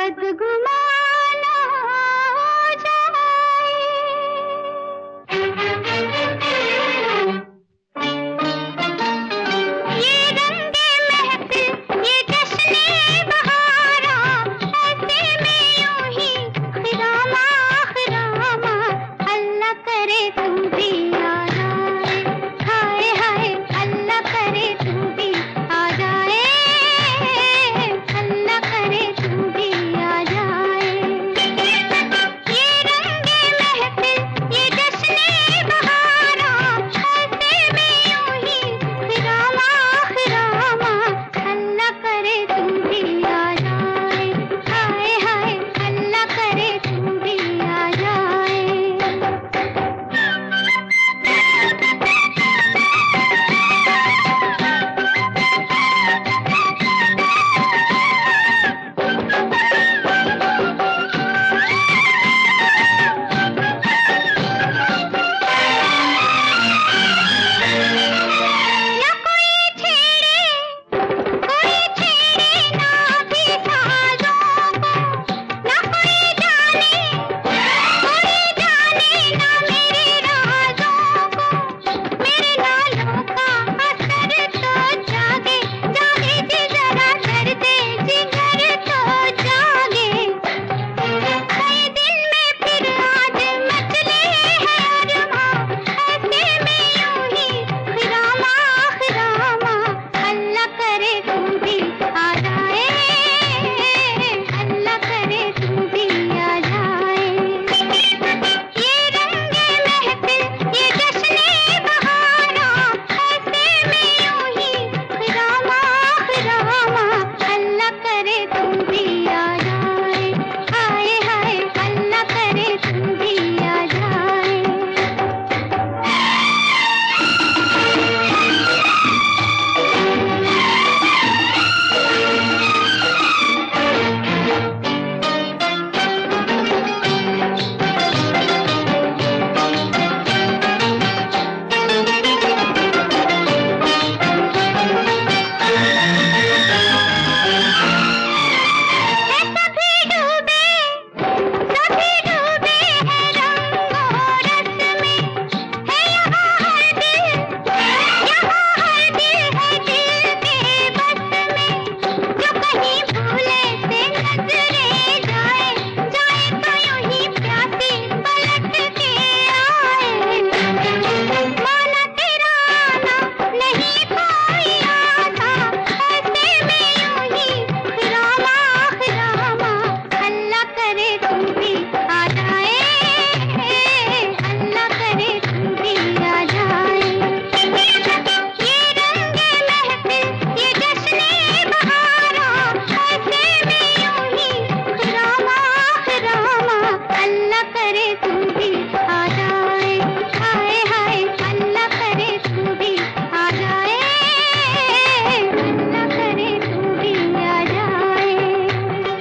बदगुमान हो जाए। ये रंगे महफिल ये जश्ने बहारा, ऐसे में यूं ही खिरामा खिरामा, अल्लाह करे तू भी आ जाए। हाय हाय अल्लाह करे तू भी आ जाए, अल्लाह करे तू भी आ जाए। ये रंगे महफिल ये जश्ने बहारा, ऐसे में यूं ही खिरामा खिरामा, अल्लाह करे तू भी आ जाए। हाय हाय अल्लाह करे तू भी आ जाए। या कोई छेड़े ना भी साजों को, ना कोई जाने ना मेरे राजों को। मेरे नालों का असर तो जागे जागे जी जरा कर दे जिगर